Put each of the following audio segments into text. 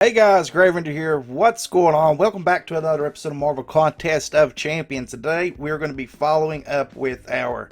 Hey guys, Gravender here. What's going on? Welcome back to another episode of Marvel Contest of Champions. Today we're going to be following up with our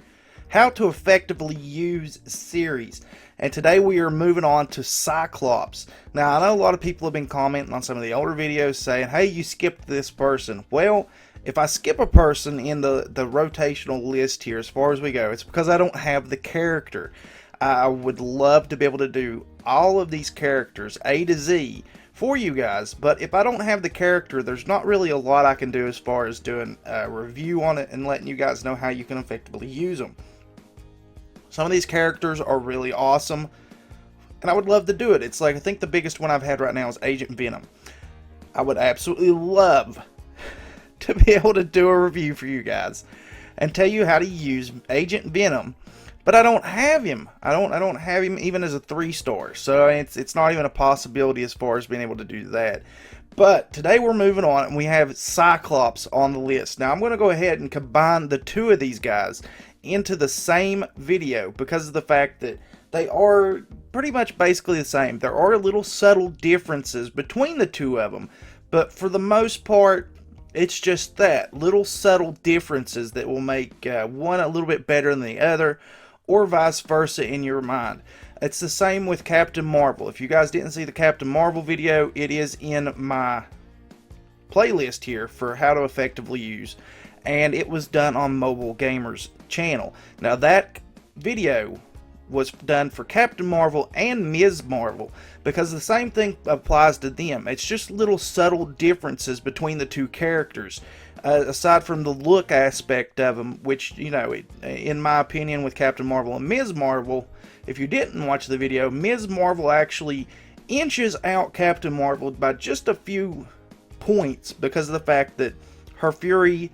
How to Effectively Use series. And today we are moving on to Cyclops. Now I know a lot of people have been commenting on some of the older videos saying, hey, you skipped this person. Well, if I skip a person in the rotational list here as far as we go, it's because I don't have the character. I would love to be able to do all of these characters A to Z for you guys, but if I don't have the character, there's not really a lot I can do as far as doing a review on it and letting you guys know how you can effectively use them. Some of these characters are really awesome, and I would love to do it. It's like, I think the biggest one I've had right now is Agent Venom. I would absolutely love to be able to do a review for you guys and tell you how to use Agent Venom. But I don't have him. I don't have him even as a 3-star. So it's not even a possibility as far as being able to do that. But today we're moving on and we have Cyclops on the list. Now I'm going to go ahead and combine the two of these guys into the same video because of the fact that they are pretty much basically the same. There are little subtle differences between the two of them, but for the most part, it's just that little subtle differences that will make one a little bit better than the other, or vice versa in your mind. It's the same with Captain Marvel. If you guys didn't see the Captain Marvel video, it is in my playlist here for how to effectively use, and it was done on Mobile Gamer's channel. Now that video was done for Captain Marvel and Ms. Marvel because the same thing applies to them. It's just little subtle differences between the two characters. Aside from the look aspect of them, which, you know, in my opinion with Captain Marvel and Ms. Marvel, if you didn't watch the video, Ms. Marvel actually inches out Captain Marvel by just a few points because of the fact that her Fury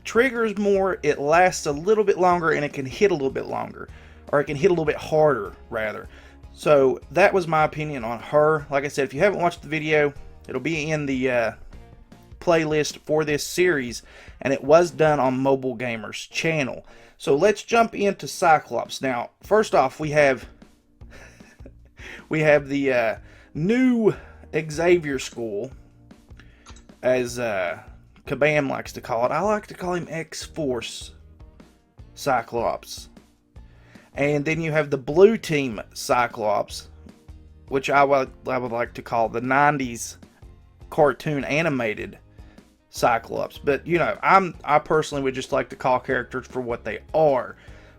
triggers more, it lasts a little bit longer, and it can hit a little bit longer. Or it can hit a little bit harder, rather. So that was my opinion on her. Like I said, if you haven't watched the video, it'll be in the playlist for this series, and it was done on Mobile Gamer's channel. So let's jump into Cyclops. Now, first off, we have the new Xavier School, as Kabam likes to call it. I like to call him X-Force Cyclops. And then you have the Blue Team Cyclops, which I would like to call the 90s cartoon animated Cyclops. But, you know, I personally would just like to call characters for what they are,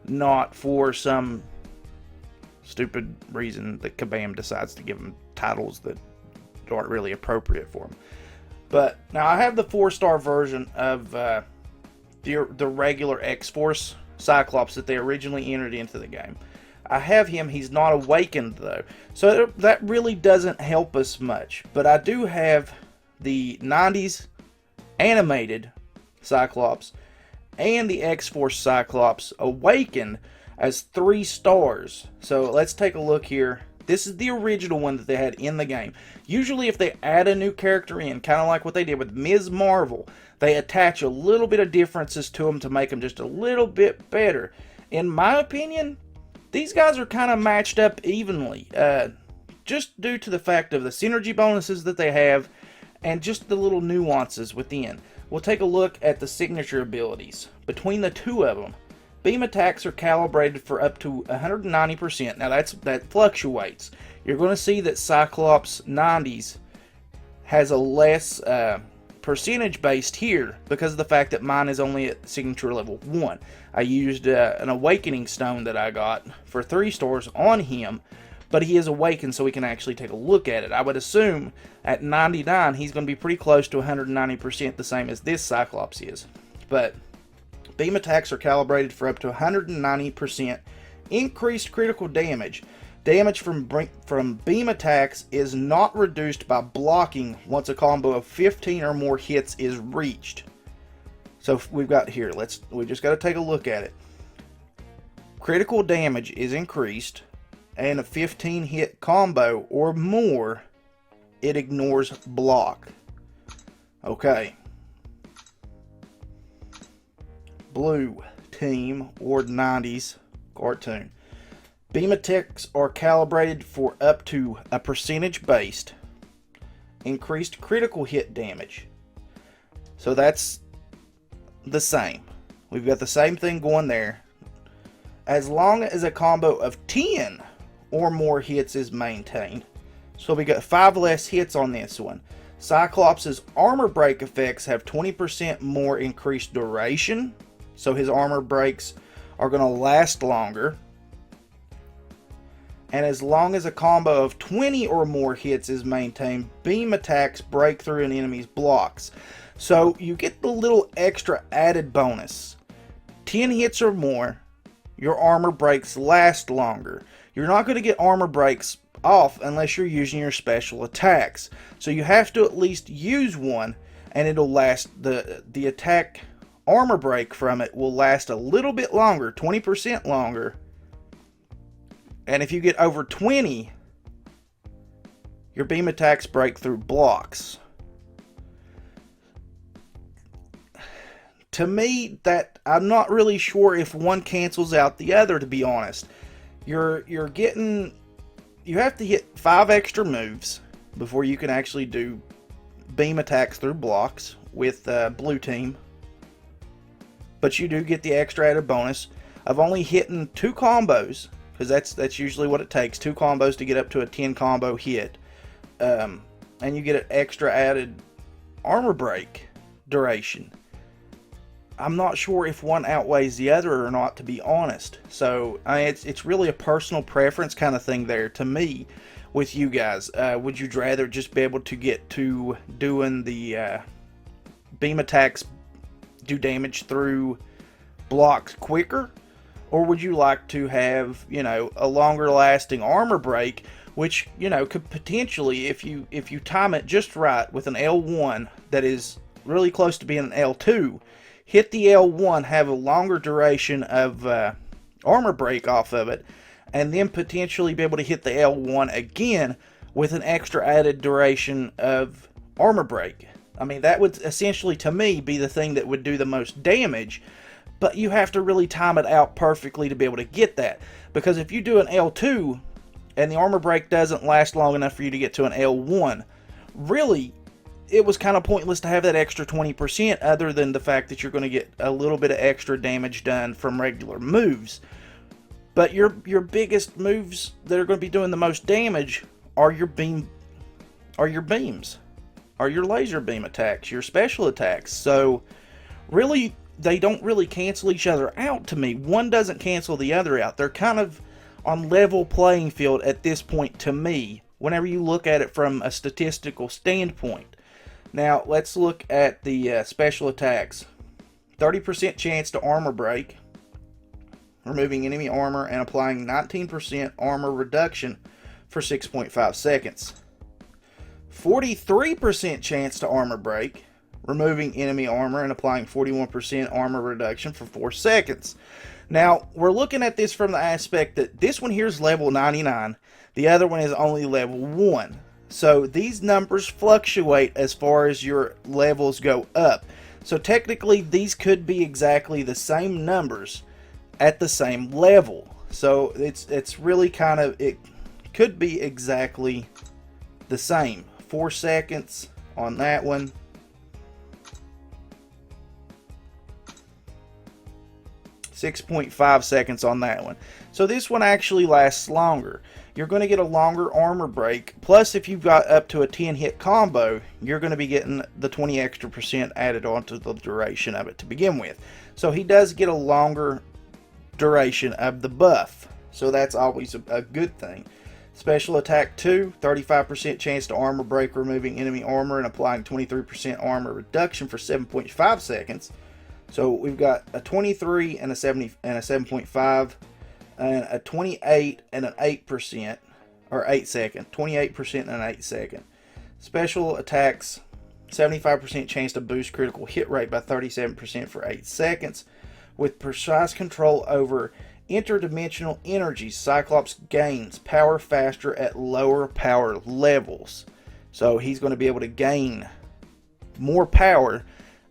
not for some stupid reason that Kabam decides to give them titles that aren't really appropriate for them. But now I have the 4-star version of the regular X-Force Cyclops that they originally entered into the game. I have him. He's not awakened though, so that really doesn't help us much. But I do have the 90s animated Cyclops and the X-Force Cyclops awakened as 3 stars. So let's take a look here. This is the original one that they had in the game. Usually if they add a new character in, kind of like what they did with Ms. Marvel, they attach a little bit of differences to them to make them just a little bit better. In my opinion, these guys are kind of matched up evenly, just due to the fact of the synergy bonuses that they have and just the little nuances within. We'll take a look at the signature abilities. Between the two of them, beam attacks are calibrated for up to 190%. Now that fluctuates. You're going to see that Cyclops 90s has a less percentage based here because of the fact that mine is only at signature level 1. I used an awakening stone that I got for 3 stars on him, but he is awakened so we can actually take a look at it. I would assume at 99 he's going to be pretty close to 190%, the same as this Cyclops is. But beam attacks are calibrated for up to 190% increased critical damage. Damage from beam attacks is not reduced by blocking once a combo of 15 or more hits is reached. So we've got here, we just got to take a look at it. Critical damage is increased, and a 15 hit combo or more, it ignores block. Okay. Blue Team or 90s cartoon. Beam attacks are calibrated for up to a percentage based increased critical hit damage. So that's the same. We've got the same thing going there. As long as a combo of 10 or more hits is maintained. So we got 5 less hits on this one. Cyclops' armor break effects have 20% more increased duration. So his armor breaks are going to last longer. And as long as a combo of 20 or more hits is maintained, beam attacks break through an enemy's blocks. So you get the little extra added bonus. 10 hits or more, your armor breaks last longer. You're not going to get armor breaks off unless you're using your special attacks. So you have to at least use one, and it'll last, the attack armor break from it will last a little bit longer, 20% longer. And if you get over 20, your beam attacks break through blocks. To me, that I'm not really sure if one cancels out the other, to be honest. You have to hit 5 extra moves before you can actually do beam attacks through blocks with blue team. But you do get the extra added bonus of only hitting 2 combos, because that's usually what it takes, 2 combos to get up to a 10 combo hit. And you get an extra added armor break duration. I'm not sure if one outweighs the other or not, to be honest. So it's really a personal preference kind of thing there to me with you guys. Would you rather just be able to get to doing the beam attacks do damage through blocks quicker? Or would you like to have, a longer lasting armor break, which, could potentially, if you time it just right with an L1 that is really close to being an L2, hit the L1, have a longer duration of armor break off of it, and then potentially be able to hit the L1 again with an extra added duration of armor break. I mean, that would essentially, to me, be the thing that would do the most damage, but you have to really time it out perfectly to be able to get that. Because if you do an L2 and the armor break doesn't last long enough for you to get to an L1, really, it was kind of pointless to have that extra 20% other than the fact that you're going to get a little bit of extra damage done from regular moves. But your biggest moves that are going to be doing the most damage are your beams, are your laser beam attacks, your special attacks. So really, they don't really cancel each other out to me. One doesn't cancel the other out. They're kind of on level playing field at this point to me, whenever you look at it from a statistical standpoint. Now, let's look at the special attacks. 30% chance to armor break, removing enemy armor and applying 19% armor reduction for 6.5 seconds. 43% chance to armor break, removing enemy armor and applying 41% armor reduction for 4 seconds. Now, we're looking at this from the aspect that this one here is level 99, the other one is only level 1. So these numbers fluctuate as far as your levels go up. So technically these could be exactly the same numbers at the same level. So it's really kind of, it could be exactly the same. 4 seconds on that one. .5 seconds on that one. So this one actually lasts longer. You're going to get a longer armor break. Plus, if you've got up to a 10 hit combo, you're going to be getting the 20 extra % added onto the duration of it to begin with. So he does get a longer duration of the buff. So that's always a good thing. Special attack 2, 35% chance to armor break, removing enemy armor and applying 23% armor reduction for 7.5 seconds. So we've got a 23 and a 70 and a 7.5 and a 28 and an 8% or 8 second, 28% and an 8 second. Special attacks, 75% chance to boost critical hit rate by 37% for 8 seconds. With precise control over interdimensional energies, Cyclops gains power faster at lower power levels. So he's going to be able to gain more power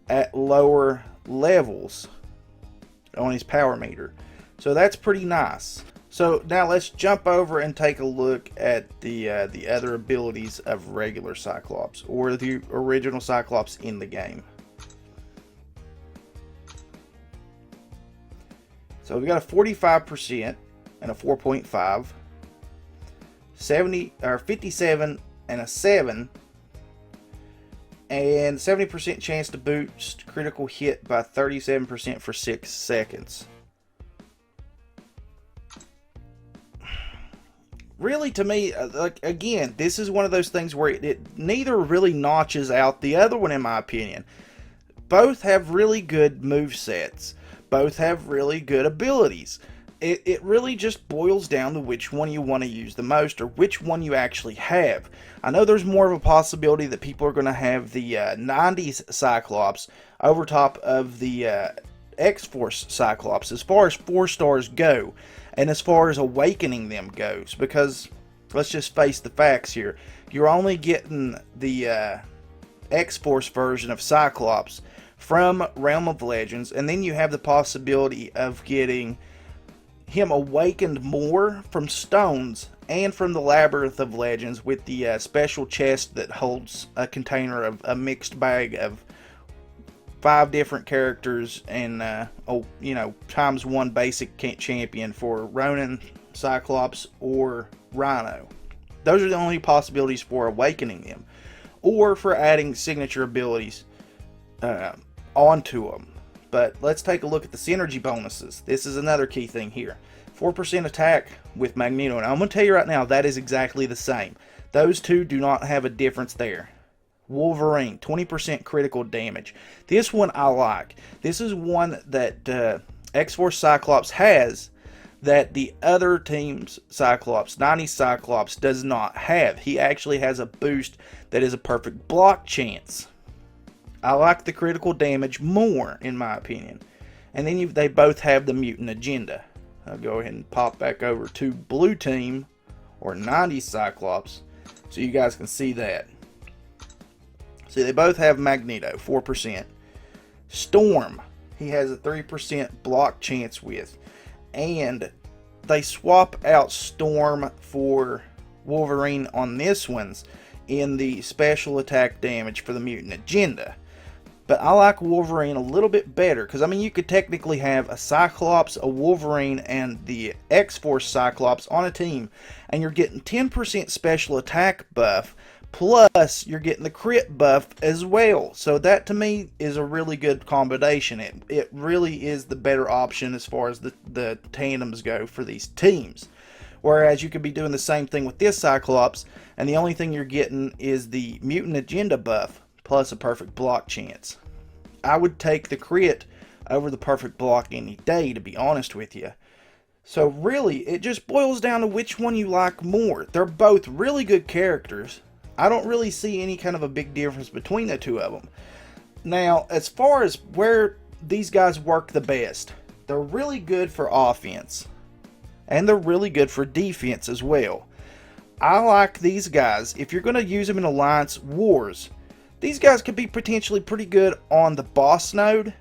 at lower levels on his power meter. So that's pretty nice. So now let's jump over and take a look at the other abilities of regular Cyclops, or the original Cyclops in the game. So we've got a 45% and a 4.5, 70 or 57 and a 7, and 70% chance to boost critical hit by 37% for 6 seconds. Really, to me, like, again, this is one of those things where it neither really notches out the other one, in my opinion. Both have really good movesets. Both have really good abilities. It really just boils down to which one you want to use the most, or which one you actually have. I know there's more of a possibility that people are going to have the 90s Cyclops over top of the X-Force Cyclops as far as 4-stars go, and as far as awakening them goes, because let's just face the facts here. You're only getting the X-Force version of Cyclops from Realm of Legends, and then you have the possibility of getting him awakened more from stones and from the Labyrinth of Legends with the special chest that holds a container of a mixed bag of 5 different characters and times 1 basic champion for Ronin, Cyclops, or Rhino. Those are the only possibilities for awakening them, or for adding signature abilities onto them. But let's take a look at the synergy bonuses. This is another key thing here. 4% attack with Magneto, and I'm going to tell you right now, that is exactly the same. Those two do not have a difference there. Wolverine, 20% critical damage. This one I like. This is one that X-Force Cyclops has that the other team's Cyclops, 90 Cyclops, does not have. He actually has a boost that is a perfect block chance. I like the critical damage more, in my opinion. And then they both have the mutant agenda. I'll go ahead and pop back over to Blue Team, or 90 Cyclops, so you guys can see that. See, they both have Magneto, 4%. Storm, he has a 3% block chance with. And they swap out Storm for Wolverine on this one's in the special attack damage for the mutant agenda. But I like Wolverine a little bit better, because I mean, you could technically have a Cyclops, a Wolverine, and the X-Force Cyclops on a team, and you're getting 10% special attack buff, plus you're getting the crit buff as well. So that, to me, is a really good combination. It really is the better option as far as the tandems go for these teams. Whereas you could be doing the same thing with this Cyclops, and the only thing you're getting is the mutant agenda buff, plus a perfect block chance. I would take the crit over the perfect block any day, to be honest with you. So really, it just boils down to which one you like more. They're both really good characters. I don't really see any kind of a big difference between the two of them. Now, as far as where these guys work the best, they're really good for offense, and they're really good for defense as well. I like these guys. If you're going to use them in Alliance Wars, these guys could be potentially pretty good on the boss node,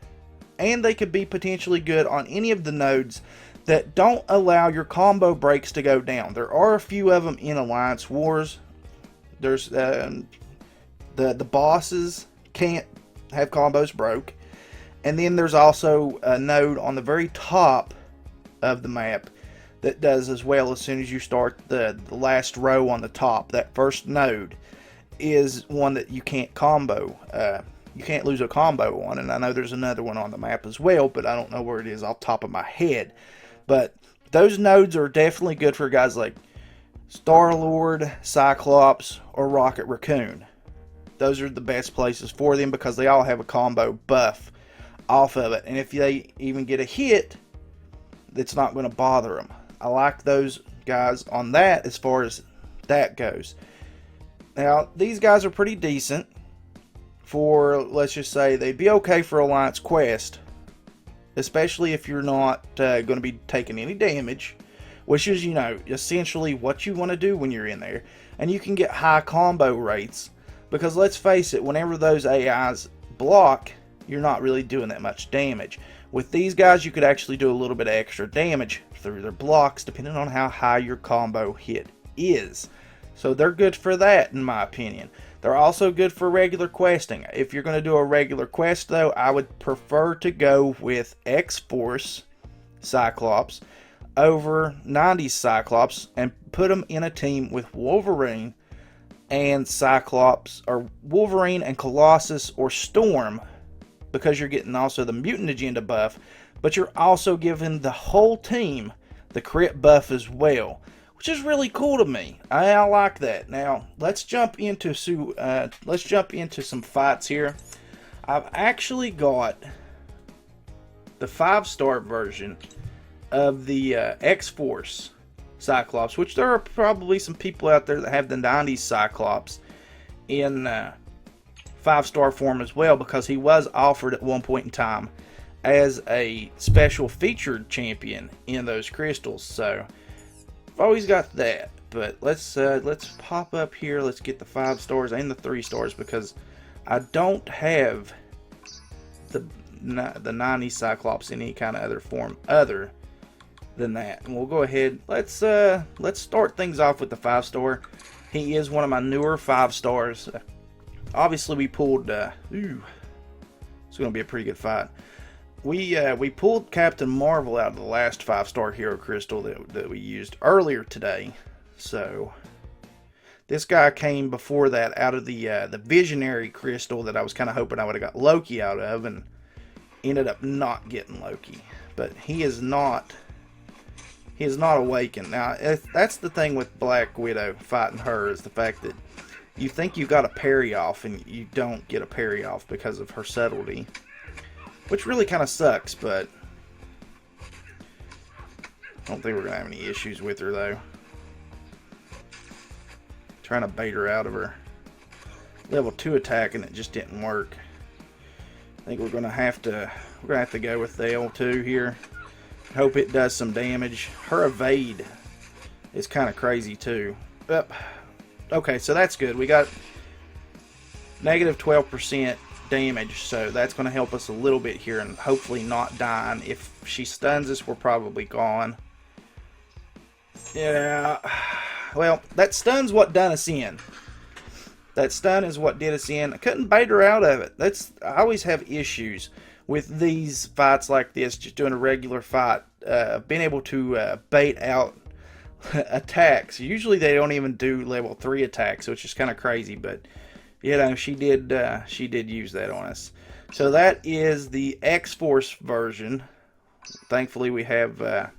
and they could be potentially good on any of the nodes that don't allow your combo breaks to go down. There are a few of them in Alliance Wars. There's the bosses can't have combos broke, and then there's also a node on the very top of the map that does as well. As soon as you start the last row on the top, that first node is one that you can't combo. You can't lose a combo on, and I know there's another one on the map as well, but I don't know where it is off the top of my head. But those nodes are definitely good for guys like Star-Lord, Cyclops, or Rocket Raccoon. Those are the best places for them because they all have a combo buff off of it, and if they even get a hit, it's not going to bother them. I like those guys on that as far as that goes. Now, these guys are pretty decent for, let's just say, they'd be okay for Alliance Quest, especially if you're not going to be taking any damage, which is, essentially what you want to do when you're in there. And you can get high combo rates, because let's face it, whenever those AIs block, you're not really doing that much damage. With these guys, you could actually do a little bit of extra damage through their blocks, depending on how high your combo hit is. So they're good for that, in my opinion. They're also good for regular questing. If you're going to do a regular quest, though, I would prefer to go with X-Force Cyclops over 90s Cyclops and put them in a team with Wolverine and Cyclops, or Wolverine and Colossus or Storm, because you're getting also the mutant agenda buff, but you're also giving the whole team the crit buff as well, which is really cool to me. I like that. Now let's jump into some fights here. I've actually got the 5-star version of the X-Force Cyclops, which there are probably some people out there that have the 90s Cyclops in 5-star form as well, because he was offered at one point in time as a special featured champion in those crystals. So I've always got that. But let's pop up here. Let's get the 5 stars and the 3 stars, because I don't have the 90 Cyclops in any kind of other form other than that. And we'll go ahead. Let's start things off with the 5-star. He is one of my newer 5 stars. Obviously, we pulled. It's going to be a pretty good fight. We pulled Captain Marvel out of the last 5-star hero crystal that we used earlier today. So this guy came before that out of the Visionary crystal that I was kind of hoping I would have got Loki out of, and ended up not getting Loki. But he is not awakened. Now that's the thing with Black Widow fighting her, is the fact that you think you got a parry off and you don't get a parry off because of her subtlety, which really kind of sucks. But I don't think we're gonna have any issues with her though. Trying to bait her out of her level 2 attack, and it just didn't work. I think we're gonna have to go with the L2 here. Hope it does some damage. Her evade is kind of crazy too. Yep. Okay, so that's good. We got negative 12% damage, so that's going to help us a little bit here, and hopefully not dying. If she stuns us, we're probably gone. Yeah. Well, that stun's what done us in. That stun is what did us in. I couldn't bait her out of it. I always have issues with these fights like this, just doing a regular fight, being able to bait out attacks. Usually they don't even do level 3 attacks, which is kind of crazy, but you know, she did use that on us. So that is the X-Force version. Thankfully we have the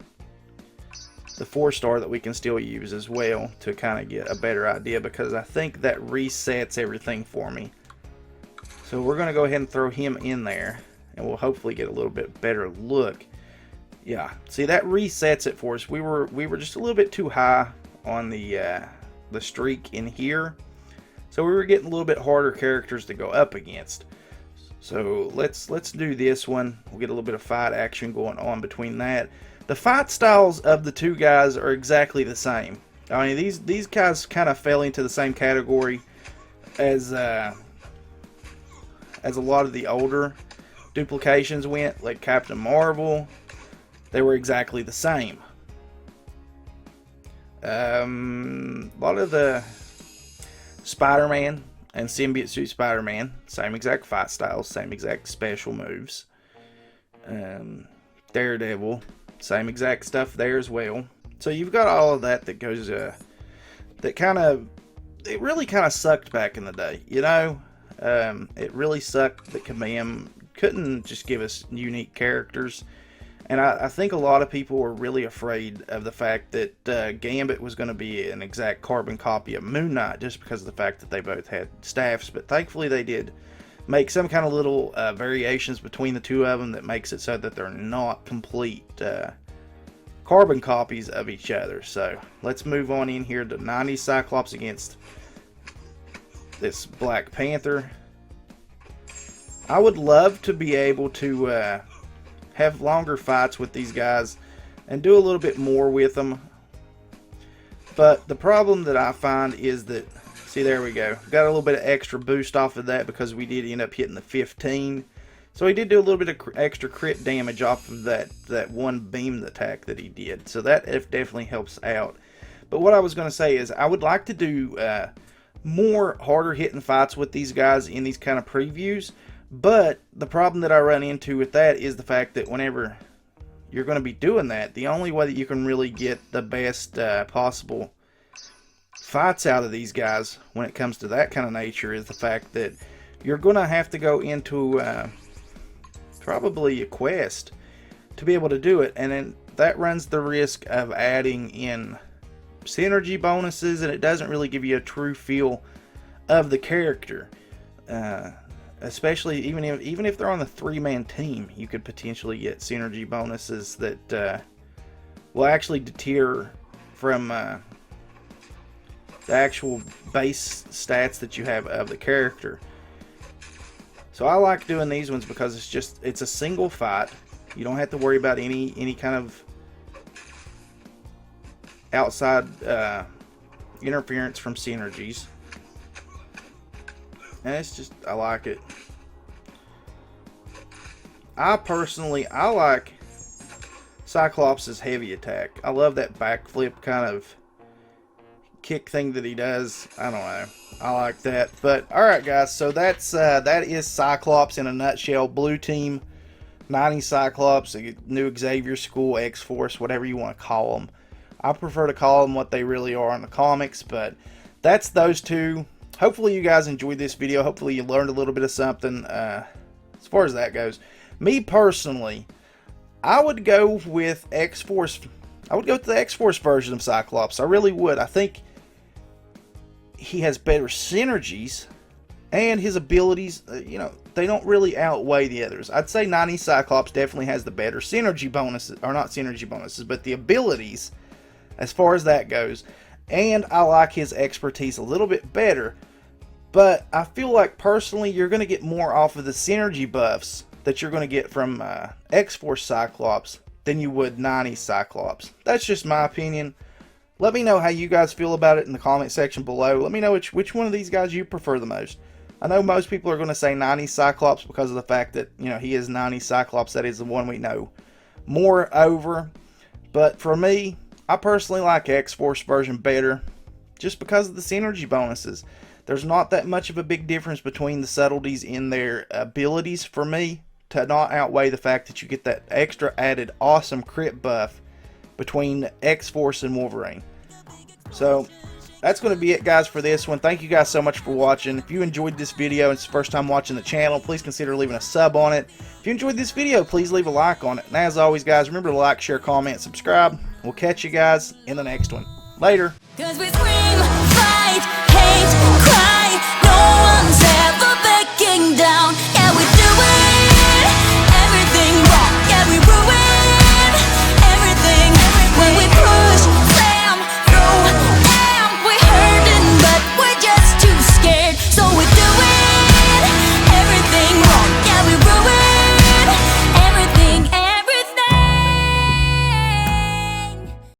4-star that we can still use as well to kind of get a better idea, because I think that resets everything for me. So we're going to go ahead and throw him in there, and we'll hopefully get a little bit better look. Yeah, see, that resets it for us. We were just a little bit too high on the streak in here, so we were getting a little bit harder characters to go up against. So let's do this one. We'll get a little bit of fight action going on between that. The fight styles of the two guys are exactly the same. I mean, these guys kind of fell into the same category as a lot of the older duplications went, like Captain Marvel. They were exactly the same. A lot of the Spider-Man and Symbiote Suit Spider-Man, same exact fight styles, same exact special moves. Daredevil, same exact stuff there as well. So you've got all of that that goes, it really kind of sucked back in the day, you know? It really sucked that Kabam couldn't just give us unique characters. And I think a lot of people were really afraid of the fact that Gambit was going to be an exact carbon copy of Moon Knight, just because of the fact that they both had staffs. But thankfully they did make some kind of little variations between the two of them that makes it so that they're not complete carbon copies of each other. So let's move on in here to 90 Cyclops against this Black Panther. I would love to be able to have longer fights with these guys and do a little bit more with them. But the problem that I find is that, see, there we go. Got a little bit of extra boost off of that because we did end up hitting the 15. So he did do a little bit of extra crit damage off of that one beam attack that he did. So that definitely helps out. But what I was going to say is I would like to do more harder hitting fights with these guys in these kind of previews. But the problem that I run into with that is the fact that whenever you're going to be doing that, the only way that you can really get the best possible fights out of these guys when it comes to that kind of nature is the fact that you're going to have to go into probably a quest to be able to do it, and then that runs the risk of adding in synergy bonuses, and it doesn't really give you a true feel of the character. Especially even if they're on the 3-man team, you could potentially get synergy bonuses that will actually deter from the actual base stats that you have of the character. So I like doing these ones because it's a single fight. You don't have to worry about any kind of outside interference from synergies. And it's just, I like it. I like Cyclops' heavy attack. I love that backflip kind of kick thing that he does. I don't know. I like that. But alright guys, so that is Cyclops in a nutshell. Blue team, 90 Cyclops, a new Xavier School, X-Force, whatever you want to call them. I prefer to call them what they really are in the comics, but that's those two. Hopefully you guys enjoyed this video. Hopefully you learned a little bit of something as far as that goes. Me personally, I would go with X-Force. I would go with the X-Force version of Cyclops. I really would. I think he has better synergies, and his abilities, they don't really outweigh the others. I'd say 90 Cyclops definitely has the better synergy bonuses, or not synergy bonuses, but the abilities as far as that goes. And I like his expertise a little bit better, but I feel like personally you're going to get more off of the synergy buffs that you're going to get from X-Force Cyclops than you would 90 Cyclops. That's just my opinion. Let me know how you guys feel about it in the comment section below. Let me know which one of these guys you prefer the most. I know most people are going to say 90 Cyclops because of the fact that, he is 90 Cyclops. That is the one we know more over. But for me, I personally like X-Force version better just because of the synergy bonuses. There's not that much of a big difference between the subtleties in their abilities for me to not outweigh the fact that you get that extra added awesome crit buff between X-Force and Wolverine. So that's going to be it, guys, for this one. Thank you guys so much for watching. If you enjoyed this video and it's the first time watching the channel, please consider leaving a sub on it. If you enjoyed this video, please leave a like on it. And as always, guys, remember to like, share, comment, subscribe. We'll catch you guys in the next one. Later. 'Cause we scream, fight, hate.